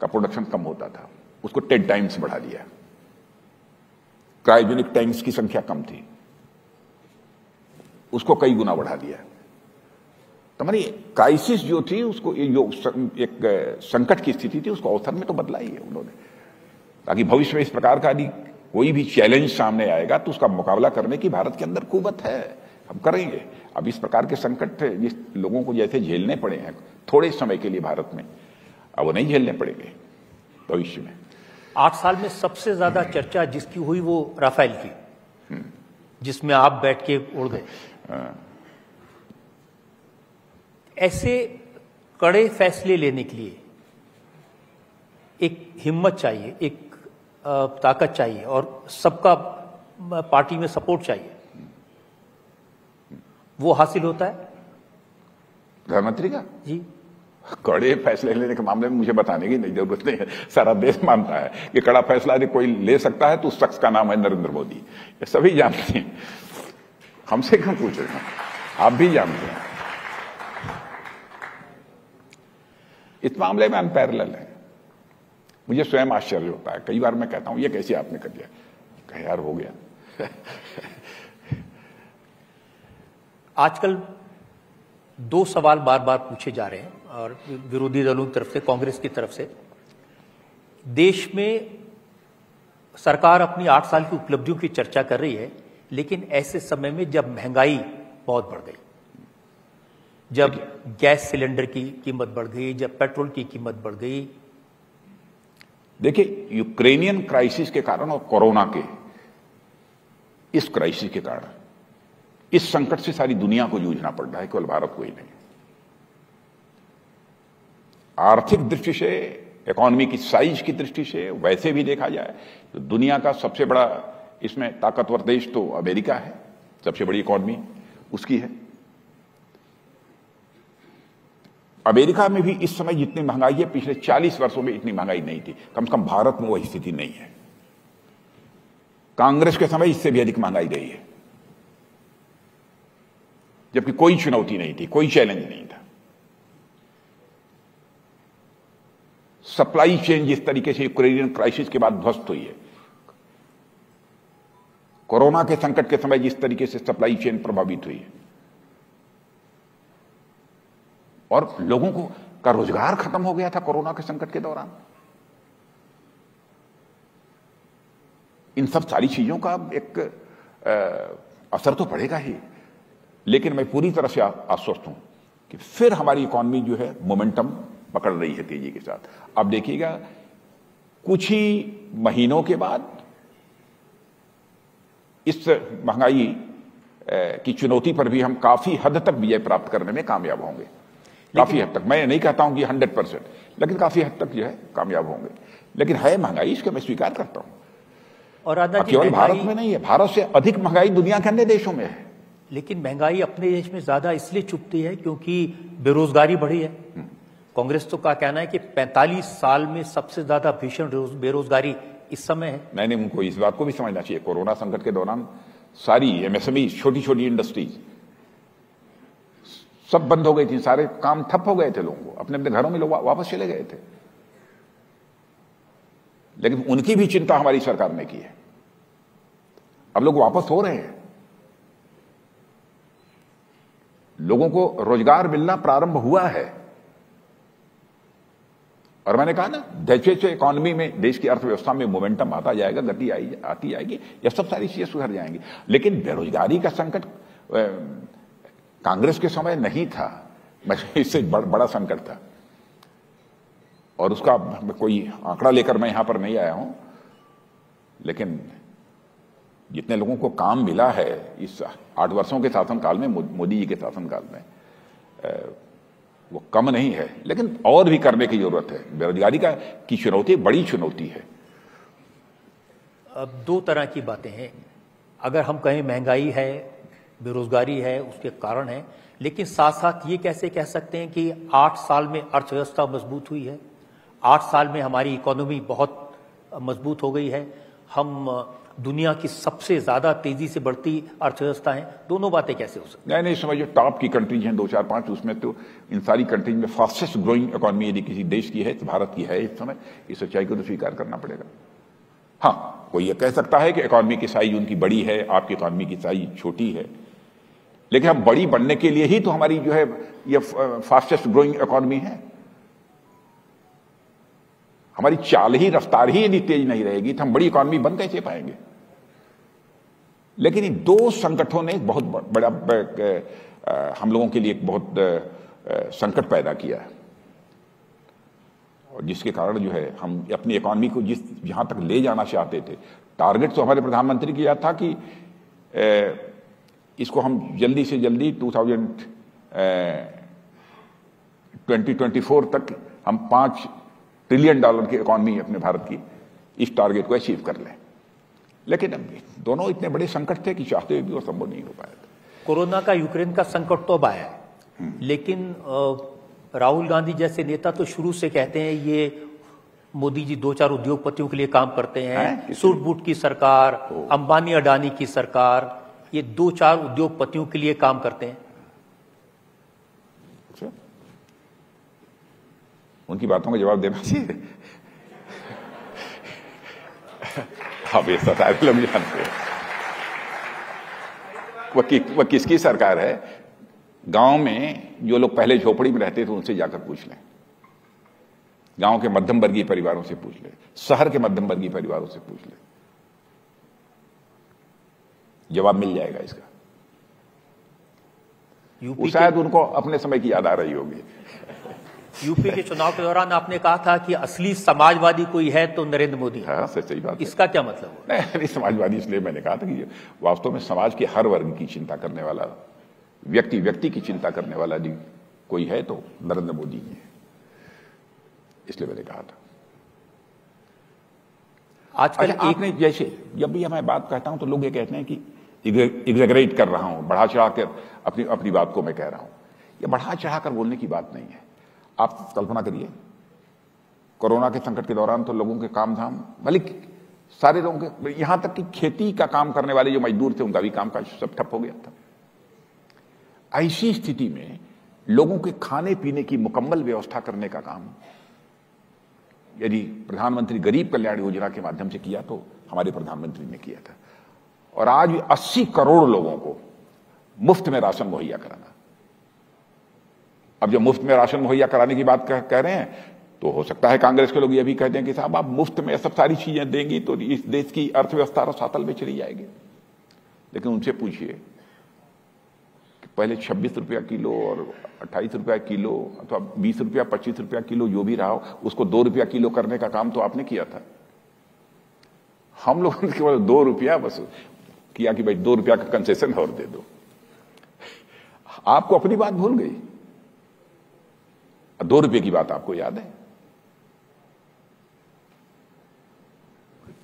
का प्रोडक्शन कम होता था, उसको 10 टाइम्स बढ़ा दिया। क्रायोजेनिक टैंक्स की संख्या कम थी, उसको कई गुना बढ़ा दिया। तो हमारी क्राइसिस जो थी, उसको जो एक संकट की स्थिति थी, उसको अवसर में तो बदला ही है उन्होंने, ताकि भविष्य में इस प्रकार का यदि कोई भी चैलेंज सामने आएगा तो उसका मुकाबला करने की भारत के अंदर कुवत है, हम करेंगे। अब इस प्रकार के संकट जिस लोगों को जैसे झेलने पड़े हैं थोड़े समय के लिए भारत में, अब वो नहीं झेलने पड़ेंगे भविष्य में। 8 साल में सबसे ज्यादा चर्चा जिसकी हुई वो राफेल की, जिसमें आप बैठ के उड़ गए। ऐसे कड़े फैसले लेने के लिए एक हिम्मत चाहिए, एक ताकत चाहिए, और सबका पार्टी में सपोर्ट चाहिए। वो हासिल होता है प्रधानमंत्री का जी। कड़े फैसले लेने के मामले में मुझे बताने की नहीं जरूरत नहीं है, सारा देश मानता है कि कड़ा फैसला यदि कोई ले सकता है तो उस शख्स का नाम है नरेंद्र मोदी। ये सभी जानते हैं, हमसे क्यों पूछ रहे हैं, आप भी जानते हैं। इस मामले में अनपैरेलल है। मुझे स्वयं आश्चर्य होता है, कई बार मैं कहता हूं ये कैसे आपने कर दिया, कह यार हो गया। आजकल 2 सवाल बार बार पूछे जा रहे हैं, और विरोधी दलों की तरफ से, कांग्रेस की तरफ से। देश में सरकार अपनी 8 साल की उपलब्धियों की चर्चा कर रही है, लेकिन ऐसे समय में जब महंगाई बहुत बढ़ गई, जब गैस सिलेंडर की कीमत बढ़ गई, जब पेट्रोल की कीमत बढ़ गई। देखिए, यूक्रेनियन क्राइसिस के कारण और कोरोना के इस क्राइसिस के कारण, इस संकट से सारी दुनिया को जूझना पड़ रहा है, केवल भारत को ही नहीं। आर्थिक दृष्टि से, इकोनॉमी की साइज की दृष्टि से, वैसे भी देखा जाए तो दुनिया का सबसे बड़ा इसमें ताकतवर देश तो अमेरिका है, सबसे बड़ी इकोनॉमी उसकी है। अमेरिका में भी इस समय जितनी महंगाई है, पिछले 40 वर्षों में इतनी महंगाई नहीं थी। कम से कम भारत में वही स्थिति नहीं है। कांग्रेस के समय इससे भी अधिक महंगाई रही है, जबकि कोई चुनौती नहीं थी, कोई चैलेंज नहीं था। सप्लाई चेन जिस तरीके से यूक्रेनियन क्राइसिस के बाद ध्वस्त हुई है, कोरोना के संकट के समय जिस तरीके से सप्लाई चेन प्रभावित हुई है, और लोगों का रोजगार खत्म हो गया था कोरोना के संकट के दौरान। इन सब सारी चीजों का एक असर तो पड़ेगा ही, लेकिन मैं पूरी तरह से आश्वस्त हूं कि फिर हमारी इकॉनमी जो है मोमेंटम पकड़ रही है तेजी के साथ। अब देखिएगा कुछ ही महीनों के बाद इस महंगाई की चुनौती पर भी हम काफी हद तक विजय प्राप्त करने में कामयाब होंगे। काफी हद तक, मैं नहीं कहता हूं कि 100%, लेकिन काफी हद तक जो है कामयाब होंगे। लेकिन है महंगाई, इसको मैं स्वीकार करता हूं। और केवल भारत में नहीं है, भारत से अधिक महंगाई दुनिया के अन्य देशों में है। लेकिन महंगाई अपने देश में ज्यादा इसलिए चुभती है क्योंकि बेरोजगारी बढ़ी है। कांग्रेस तो का कहना है कि 45 साल में सबसे ज्यादा भीषण बेरोजगारी इस समय है। नहीं, उनको इस बात को भी समझना चाहिए, कोरोना संकट के दौरान सारी एमएसएमई, छोटी छोटी इंडस्ट्रीज सब बंद हो गई थी, सारे काम ठप हो गए थे, लोगों को अपने अपने घरों में लोग वापस चले गए थे। लेकिन उनकी भी चिंता हमारी सरकार ने की है। अब लोग वापस हो रहे हैं, लोगों को रोजगार मिलना प्रारंभ हुआ है। और मैंने कहा ना, जैसे जैसे इकोनॉमी में, देश की अर्थव्यवस्था में मोमेंटम आता जाएगा, गति आती जाएगी, यह सब सारी चीजें सुधर जाएंगी। लेकिन बेरोजगारी का संकट कांग्रेस के समय नहीं था, इससे बड़ा संकट था। और उसका कोई आंकड़ा लेकर मैं यहां पर नहीं आया हूं, लेकिन जितने लोगों को काम मिला है इस 8 वर्षों के शासनकाल में, मोदी जी के शासनकाल में, वो कम नहीं है। लेकिन और भी करने की जरूरत है। बेरोजगारी की चुनौती बड़ी चुनौती है। अब 2 तरह की बातें हैं। अगर हम कहें महंगाई है, बेरोजगारी है, उसके कारण है, लेकिन साथ साथ ये कैसे कह सकते हैं कि 8 साल में अर्थव्यवस्था मजबूत हुई है, 8 साल में हमारी इकोनॉमी बहुत मजबूत हो गई है, हम दुनिया की सबसे ज्यादा तेजी से बढ़ती अर्थव्यवस्था है। दोनों बातें कैसे हो सकती हैं? नहीं, समझिए, टॉप की कंट्रीज हैं 2, 4, 5, उसमें तो इन सारी कंट्रीज में फास्टेस्ट ग्रोइंग इकोनॉमी यदि किसी देश की है तो भारत की है इस समय। इस सच्चाई को तो स्वीकार करना पड़ेगा। हाँ, कोई ये कह सकता है कि इकोनॉमी की साइज उनकी बड़ी है, आपकी इकोनॉमी की साइज छोटी है, लेकिन हम बड़ी बनने के लिए ही तो हमारी जो है ये फास्टेस्ट ग्रोइंग इकोनॉमी है। हमारी चाल ही, रफ्तार ही यदि तेज नहीं रहेगी तो हम बड़ी इकोनॉमी बन कैसे पाएंगे? लेकिन इन 2 संकटों ने बहुत बड़ा हम लोगों के लिए एक बहुत संकट पैदा किया है, और जिसके कारण जो है हम अपनी इकोनॉमी को जहां तक ले जाना चाहते थे, टारगेट तो हमारे प्रधानमंत्री की था कि इसको हम जल्दी से जल्दी 2024 तक हम $5 ट्रिलियन की इकोनॉमी अपने भारत की, इस टारगेट को अचीव कर लें। लेकिन अब दोनों इतने बड़े संकट थे कि चाहते हुए भी वो संभव नहीं हो पाया था। कोरोना का, यूक्रेन का संकट तो अब आया है, लेकिन राहुल गांधी जैसे नेता तो शुरू से कहते हैं ये मोदी जी 2-4 उद्योगपतियों के लिए काम करते हैं, सूट बूट की सरकार, अंबानी अडानी की सरकार, ये 2-4 उद्योगपतियों के लिए काम करते हैं। अच्छा, उनकी बातों का जवाब देना चाहिए। अब ये सारे लोग जानते हैं वह किसकी सरकार है। गांव में जो लोग पहले झोपड़ी में रहते थे उनसे जाकर पूछ लें, गांव के मध्यम वर्गीय परिवारों से पूछ लें, शहर के मध्यम वर्गीय परिवारों से पूछ लें, जवाब मिल जाएगा इसका। वो शायद उनको अपने समय की याद आ रही होगी। यूपी के चुनाव के दौरान आपने कहा था कि असली समाजवादी कोई है तो नरेंद्र मोदी। हाँ, सही बात। इसका क्या मतलब? नहीं, समाजवादी इसलिए मैंने कहा था कि वास्तव में समाज के हर वर्ग की चिंता करने वाला, व्यक्ति की चिंता करने वाला यदि कोई है तो नरेंद्र मोदी ही है, इसलिए मैंने कहा था। आजकल आपने जैसे जब भी मैं बात कहता हूं तो लोग ये कहते हैं कि एग्जैगरेट कर रहा हूं, बढ़ा चढ़ा कर अपनी बात को मैं कह रहा हूं। ये बढ़ा चढ़ा कर बोलने की बात नहीं है। आप कल्पना करिए, कोरोना के संकट के दौरान तो लोगों के काम धाम, भले सारे लोगों के, यहां तक कि खेती का काम करने वाले जो मजदूर थे उनका भी काम काज सब ठप हो गया था। ऐसी स्थिति में लोगों के खाने पीने की मुकम्मल व्यवस्था करने का काम यदि प्रधानमंत्री गरीब कल्याण योजना के माध्यम से किया तो हमारे प्रधानमंत्री ने किया था। और आज 80 करोड़ लोगों को मुफ्त में राशन मुहैया कराना, अब जब मुफ्त में राशन मुहैया कराने की बात कह रहे हैं, तो हो सकता है कांग्रेस के लोग ये भी कहते हैं कि साहब आप मुफ्त में सब सारी चीजें देंगी तो इस देश की अर्थव्यवस्था रसातल में चली जाएगी। लेकिन उनसे पूछिए कि पहले 26 रुपया किलो और 28 रुपया किलो अथवा 20 रुपया 25 रुपया किलो जो भी रहा हो, उसको 2 रुपया किलो करने का काम तो आपने किया था। हम लोगों ने केवल 2 रुपया बस किया कि भाई 2 रुपया का कंसेशन और दे दो। आपको अपनी बात भूल गई, 2 रुपये की बात आपको याद है।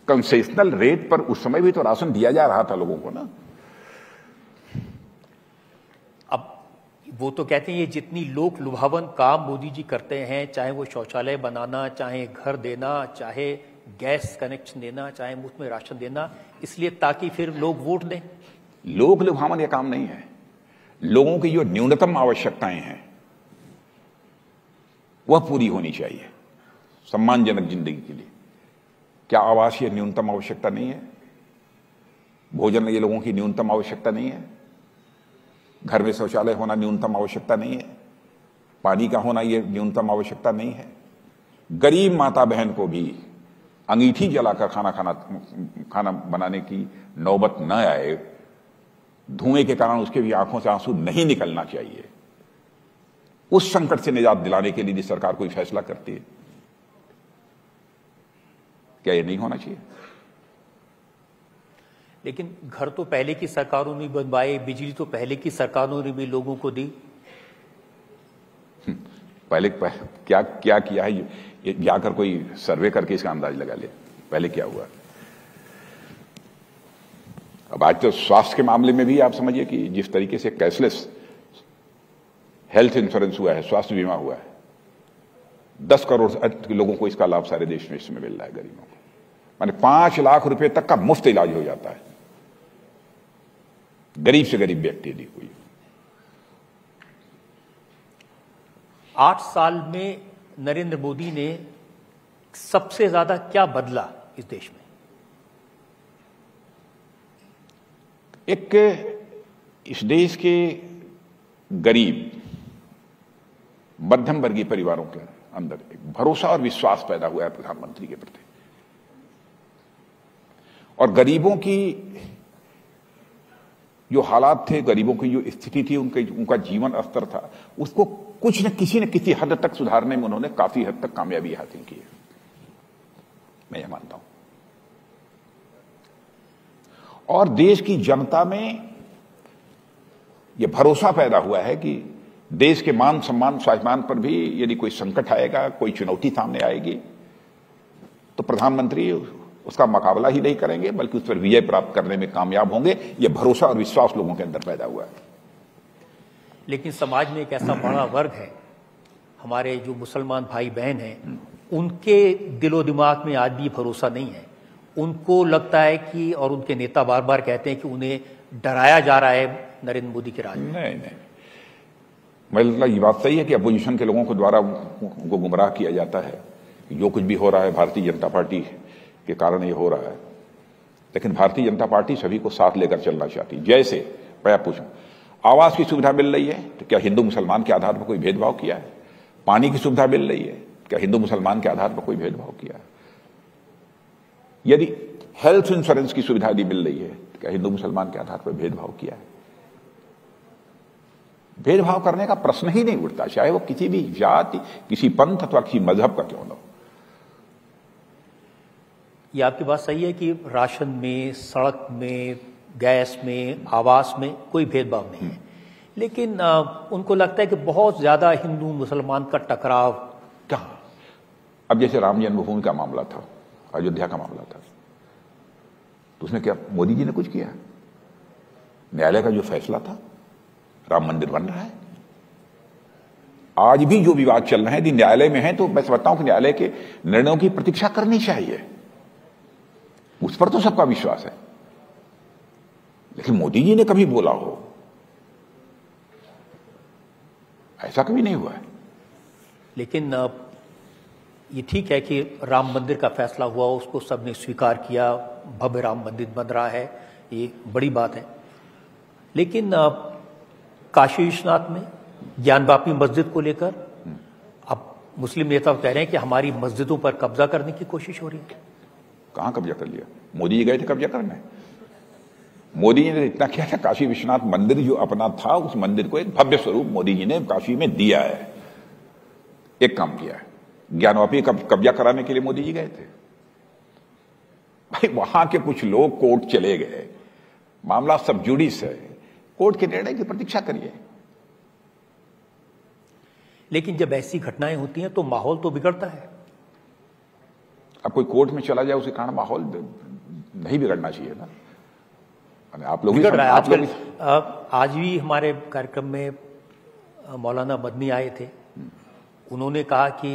कंसेशनल रेट पर उस समय भी तो राशन दिया जा रहा था लोगों को ना। अब वो तो कहते हैं ये जितनी लोक लुभावन काम मोदी जी करते हैं, चाहे वो शौचालय बनाना, चाहे घर देना, चाहे गैस कनेक्शन देना, चाहे मुफ्त में राशन देना, इसलिए ताकि फिर लोग वोट दें। लोक लुभावन यह काम नहीं है। लोगों की जो न्यूनतम आवश्यकताएं हैं वह पूरी होनी चाहिए सम्मानजनक जिंदगी के लिए। क्या आवास ये न्यूनतम आवश्यकता नहीं है? भोजन ये लोगों की न्यूनतम आवश्यकता नहीं है? घर में शौचालय होना न्यूनतम आवश्यकता नहीं है? पानी का होना ये न्यूनतम आवश्यकता नहीं है? गरीब माता बहन को भी अंगीठी जलाकर खाना बनाने की नौबत न आए, धुएं के कारण उसके भी आंखों से आंसू नहीं निकलना चाहिए, उस संकट से निजात दिलाने के लिए सरकार कोई फैसला करती है। क्या ये नहीं होना चाहिए? लेकिन घर तो पहले की सरकारों ने बनवाए, बिजली तो पहले की सरकारों ने भी लोगों को दी। पहले क्या किया है ये जाकर कोई सर्वे करके इसका अंदाज लगा ले पहले क्या हुआ। अब आज तो स्वास्थ्य के मामले में भी आप समझिए कि जिस तरीके से कैशलेस हेल्थ इंश्योरेंस हुआ है, स्वास्थ्य बीमा हुआ है, 10 करोड़ से अधिक लोगों को इसका लाभ सारे देश में इसमें मिल रहा है। गरीबों को माने 5 लाख रुपए तक का मुफ्त इलाज हो जाता है गरीब से गरीब व्यक्ति यदि कोई। 8 साल में नरेंद्र मोदी ने सबसे ज्यादा क्या बदला इस देश में? एक इस देश के गरीब मध्यम वर्गीय परिवारों के अंदर एक भरोसा और विश्वास पैदा हुआ है प्रधानमंत्री के प्रति। और गरीबों की जो हालात थे, गरीबों की जो स्थिति थी, उनका जीवन स्तर था, उसको कुछ न किसी हद तक सुधारने में उन्होंने काफी हद तक कामयाबी हासिल की है, मैं यह मानता हूं। और देश की जनता में यह भरोसा पैदा हुआ है कि देश के मान सम्मान स्वाभिमान पर भी यदि कोई संकट आएगा, कोई चुनौती सामने आएगी, तो प्रधानमंत्री उसका मुकाबला ही नहीं करेंगे बल्कि उस पर विजय प्राप्त करने में कामयाब होंगे। यह भरोसा और विश्वास लोगों के अंदर पैदा हुआ है। लेकिन समाज में एक ऐसा बड़ा वर्ग है, हमारे जो मुसलमान भाई बहन हैं, उनके दिलो दिमाग में आज भी भरोसा नहीं है। उनको लगता है कि, और उनके नेता बार बार कहते हैं कि उन्हें डराया जा रहा है नरेंद्र मोदी के राज में। नहीं, मतलब ये बात सही है कि अपोजिशन के लोगों को द्वारा उनको गुमराह किया जाता है कि जो कुछ भी हो रहा है भारतीय जनता पार्टी के कारण ये हो रहा है। लेकिन भारतीय जनता पार्टी सभी को साथ लेकर चलना चाहती है। जैसे मैं पूछूं, आवास की सुविधा मिल रही है तो क्या हिंदू मुसलमान के आधार पर कोई भेदभाव किया है? पानी की सुविधा मिल रही है, क्या हिंदू मुसलमान के आधार पर कोई भेदभाव किया है? यदि हेल्थ इंश्योरेंस की सुविधा यदि मिल रही है तो क्या हिंदू मुसलमान के आधार पर भेदभाव किया है? भेदभाव करने का प्रश्न ही नहीं उठता, चाहे वो किसी भी जाति, किसी पंथ अथवा किसी मजहब का क्यों न हो। ये आपकी बात सही है कि राशन में, सड़क में, गैस में, आवास में कोई भेदभाव नहीं है। लेकिन उनको लगता है कि बहुत ज्यादा हिंदू मुसलमान का टकराव। कहां? अब जैसे राम जन्मभूमि का मामला था, अयोध्या का मामला था, तो उसमें क्या मोदी जी ने कुछ किया? न्यायालय का जो फैसला था, राम मंदिर बन रहा है। आज भी जो विवाद चल रहे हैं यदि न्यायालय में है तो मैं समझता हूं कि न्यायालय के निर्णयों की प्रतीक्षा करनी चाहिए, उस पर तो सबका विश्वास है। लेकिन मोदी जी ने कभी बोला हो, ऐसा कभी नहीं हुआ है। लेकिन ये ठीक है कि राम मंदिर का फैसला हुआ, उसको सबने स्वीकार किया, भव्य राम मंदिर बन रहा है, ये बड़ी बात है। लेकिन काशी विश्वनाथ में ज्ञानवापी मस्जिद को लेकर अब मुस्लिम नेता कह रहे हैं कि हमारी मस्जिदों पर कब्जा करने की कोशिश हो रही है। कहां कब्जा कर लिया? मोदी जी गए थे कब्जा करने। मोदी जी ने इतना किया था, काशी विश्वनाथ मंदिर जो अपना था, उस मंदिर को एक भव्य स्वरूप मोदी जी ने काशी में दिया है। एक काम किया है। ज्ञानवापी कब्जा कराने के लिए मोदी जी गए थे। भाई वहां के कुछ लोग कोर्ट चले गए, मामला सब जुडिस है, कोर्ट के निर्णय की प्रतीक्षा करिए। लेकिन जब ऐसी घटनाएं होती हैं तो माहौल तो बिगड़ता है। अब कोई कोर्ट में चला जाए, उसके कारण माहौल नहीं बिगड़ना चाहिए ना। आप लोग बिगड़ रहा है आजकल। आज भी हमारे कार्यक्रम में मौलाना मदनी आए थे। उन्होंने कहा कि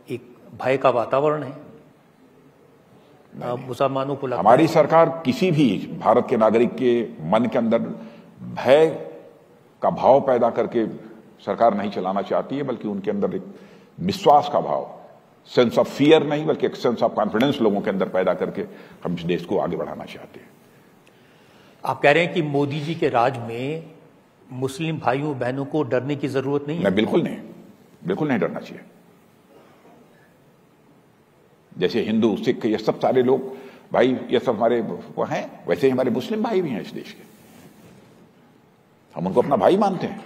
एक भय का वातावरण है मुसलमानों को। हमारी सरकार किसी भी भारत के नागरिक के मन के अंदर भय का भाव पैदा करके सरकार नहीं चलाना चाहती है, बल्कि उनके अंदर एक विश्वास का भाव, सेंस ऑफ फियर नहीं बल्कि एक सेंस ऑफ कॉन्फिडेंस लोगों के अंदर पैदा करके हम इस देश को आगे बढ़ाना चाहते हैं। आप कह रहे हैं कि मोदी जी के राज में मुस्लिम भाइयों बहनों को डरने की जरूरत नहीं है? बिल्कुल नहीं डरना चाहिए। जैसे हिंदू, सिख, ये सब सारे लोग भाई, ये सब हमारे वो हैं, वैसे ही हमारे मुस्लिम भाई भी हैं इस देश के। हम उनको अपना भाई मानते हैं।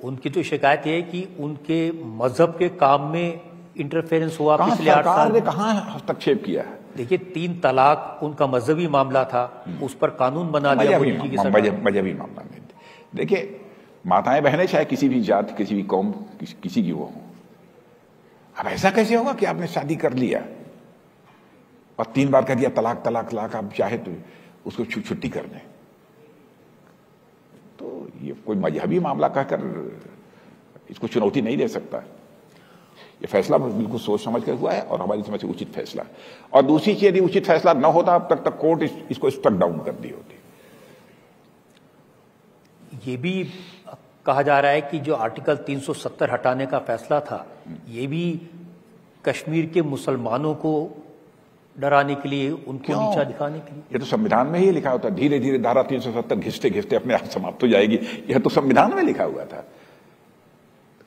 उनकी तो शिकायत है कि उनके मजहब के काम में इंटरफेरेंस हुआ पिछले 8 साल। सरकार ने कहां हस्तक्षेप किया है? देखिए, 3 तलाक उनका मजहबी मामला था, उस पर कानून बना दिया मोदी जी की सरकार। मजहबी मामला नहीं। देखिए, माताएं बहनें चाहे किसी भी जात, किसी भी कौम, किसी की वो हो, अब ऐसा कैसे होगा कि आपने शादी कर लिया और 3 बार कह दिया तलाक तलाक तलाक, आप चाहे तो उसको छुट्टी कर दें? तो ये कोई मजहबी मामला कहकर इसको चुनौती नहीं दे सकता। ये फैसला बिल्कुल सोच समझ कर हुआ है और हमारी समझ से उचित फैसला है। और दूसरी चीज, यदि उचित फैसला न होता अब तक कोर्ट इसको स्ट्रक डाउन कर दी होती। ये भी कहा जा रहा है कि जो आर्टिकल 370 हटाने का फैसला था, ये भी कश्मीर के मुसलमानों को डराने के लिए, उनको नीचा दिखाने के लिए। ये तो संविधान में ही लिखा होता, धीरे धीरे धारा 370 घिसते घिसते अपने आप समाप्त हो जाएगी। यह तो संविधान में लिखा हुआ था।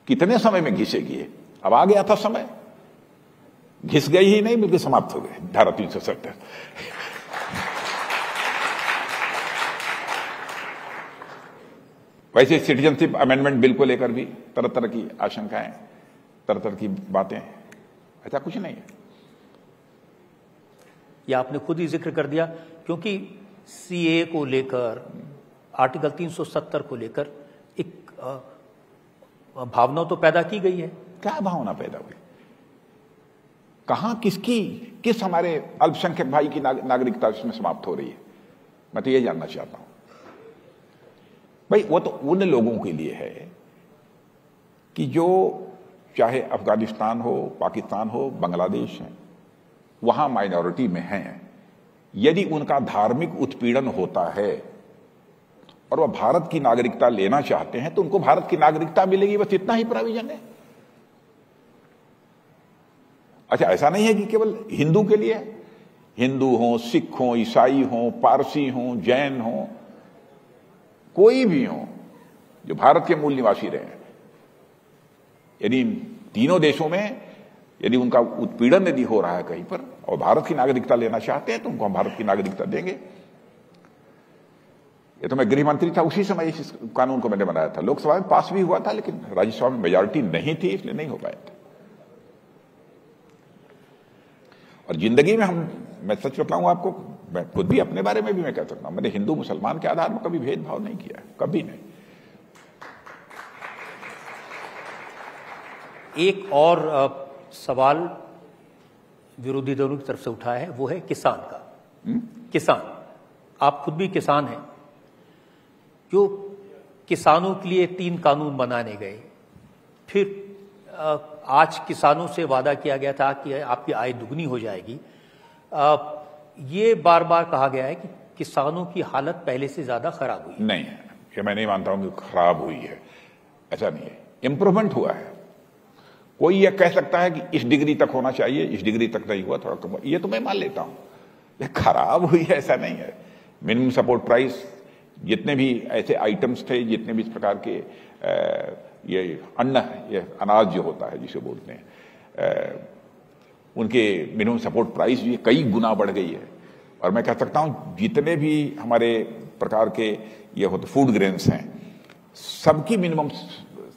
कितने समय में घिसेगी? अब आ गया था समय, घिस गई ही नहीं बल्कि समाप्त हो गए धारा 370। वैसे सिटीजनशिप अमेंडमेंट बिल को लेकर भी तरह तरह की आशंकाएं, तरह तरह की बातें, ऐसा कुछ नहीं है। यह आपने खुद ही जिक्र कर दिया, क्योंकि सीए को लेकर, आर्टिकल 370 को लेकर एक भावना तो पैदा की गई है। क्या भावना पैदा हुई? कहां, किसकी, किस हमारे अल्पसंख्यक भाई की नागरिकता इसमें समाप्त हो रही है? मैं तो ये जानना चाहता हूं। भाई वो तो उन लोगों के लिए है कि जो चाहे अफगानिस्तान हो, पाकिस्तान हो, बांग्लादेश है, वहां माइनॉरिटी में हैं। यदि उनका धार्मिक उत्पीड़न होता है और वह भारत की नागरिकता लेना चाहते हैं तो उनको भारत की नागरिकता मिलेगी, बस इतना ही प्रोविजन है। अच्छा, ऐसा नहीं है कि केवल हिंदू के लिए। हिंदू हो, सिख हो, ईसाई हो, पारसी हो, जैन हो, कोई भी हो जो भारत के मूल निवासी रहे, यदि तीनों देशों में यदि उनका उत्पीड़न यदि हो रहा है कहीं पर और भारत की नागरिकता लेना चाहते हैं तो उनको हम भारत की नागरिकता देंगे। ये तो मैं गृह मंत्री था, उसी समय इस कानून को मैंने बनाया था। लोकसभा में पास भी हुआ था, लेकिन राज्यसभा में मेजॉरिटी नहीं थी, इसलिए नहीं हो पाया था। और जिंदगी में मैं सच बताऊं आपको, मैं खुद भी अपने बारे में भी मैं कह सकता हूं, मैंने हिंदू मुसलमान के आधार पर कभी भेदभाव नहीं किया है, कभी नहीं। एक और सवाल विरोधी दलों की तरफ से उठा है, वो है किसान का। किसान, आप खुद भी किसान हैं, जो किसानों के लिए 3 कानून बनाने गए, फिर आज किसानों से वादा किया गया था कि आपकी आय दुगनी हो जाएगी। ये बार बार कहा गया है कि किसानों की हालत पहले से ज्यादा खराब हुई। नहीं है, ये मैं नहीं मानता हूं कि खराब हुई है, ऐसा नहीं है, इंप्रूवमेंट हुआ है। कोई ये कह सकता है कि इस डिग्री तक होना चाहिए, इस डिग्री तक नहीं हुआ, थोड़ा कम, ये तो मैं मान लेता हूं। ये खराब हुई है ऐसा नहीं है। मिनिमम सपोर्ट प्राइस जितने भी ऐसे आइटम्स थे, जितने भी इस प्रकार के ये अन्न, ये अनाज जो होता है जिसे बोलते हैं, उनके मिनिमम सपोर्ट प्राइस भी कई गुना बढ़ गई है। और मैं कह सकता हूं जितने भी हमारे प्रकार के ये होते फूड ग्रेन्स हैं, सबकी मिनिमम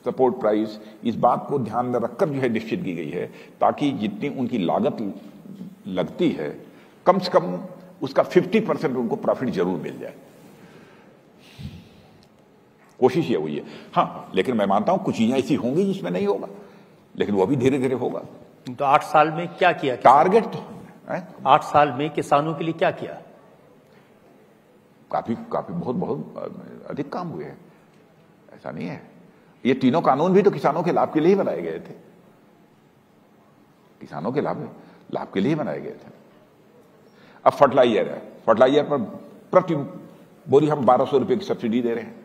सपोर्ट प्राइस इस बात को ध्यान में रखकर जो है निश्चित की गई है, ताकि जितनी उनकी लागत लगती है कम से कम उसका 50% उनको प्रॉफिट जरूर मिल जाए। कोशिश ये हुई है। हाँ, लेकिन मैं मानता हूं कुछ चीजें ऐसी होंगी जिसमें नहीं होगा, लेकिन वो भी धीरे धीरे होगा। तो 8 साल में क्या किया? टारगेट तो 8 साल में किसानों के लिए क्या किया? काफी बहुत अधिक काम हुए हैं, ऐसा नहीं है। ये तीनों कानून भी तो किसानों के लाभ के लिए ही बनाए गए थे, किसानों के लाभ के लिए ही बनाए गए थे। अब फर्टिलाइजर है, फर्टिलाइजर पर प्रति बोरी हम 1200 रुपए की सब्सिडी दे रहे हैं,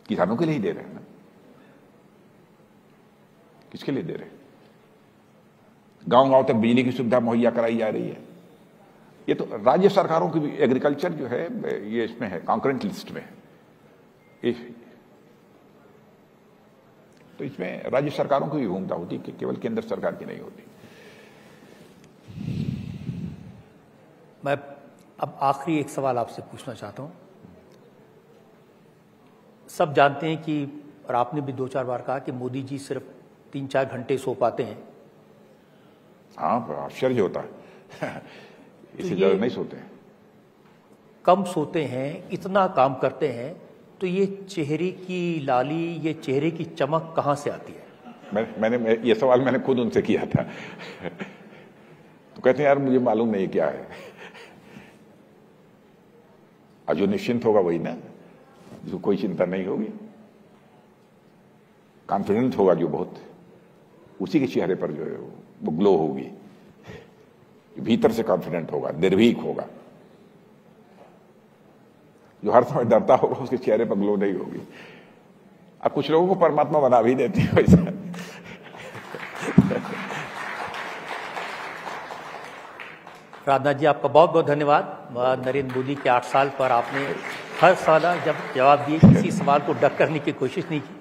किसानों के लिए ही दे रहे हैं ना, किसके लिए दे रहे हैं? गांव गांव तक बिजली की सुविधा मुहैया कराई जा रही है। ये तो राज्य सरकारों की भी एग्रीकल्चर जो है ये इसमें है, कॉन्करेंट लिस्ट में है। तो इसमें राज्य सरकारों की भी भूमिका होती है, केवल केंद्र सरकार की नहीं होती। मैं अब आखिरी एक सवाल आपसे पूछना चाहता हूं। सब जानते हैं कि, और आपने भी 2-4 बार कहा कि मोदी जी सिर्फ 3-4 घंटे सो पाते हैं। हाँ, आश्चर्य होता है। इसी तरह नहीं सोते हैं, कम सोते हैं, इतना काम करते हैं, तो ये चेहरे की लाली, ये चेहरे की चमक कहां से आती है? मैंने ये सवाल मैंने खुद उनसे किया था। तो कहते हैं यार मुझे मालूम नहीं क्या है। जो निश्चिंत होगा वही ना, जो कोई चिंता नहीं होगी, कॉन्फिडेंट होगा जो बहुत, उसी के चेहरे पर जो है वो ग्लो होगी, भीतर से कॉन्फिडेंट होगा, निर्भीक होगा। जो हर समय डरता होगा उसके चेहरे पर ग्लो नहीं होगी। अब कुछ लोगों को परमात्मा बना भी देती है वैसा। राजनाथ जी, आपका बहुत बहुत धन्यवाद। नरेंद्र मोदी के 8 साल पर आपने हर साल जब जवाब दिए, किसी सवाल को डक करने की कोशिश नहीं की।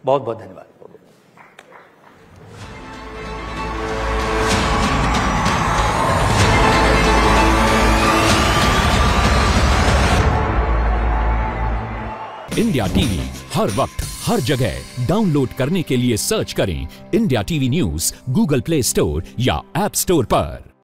बहुत बहुत धन्यवाद। इंडिया टीवी हर वक्त हर जगह डाउनलोड करने के लिए सर्च करें India TV news Google play store या ऐप स्टोर पर।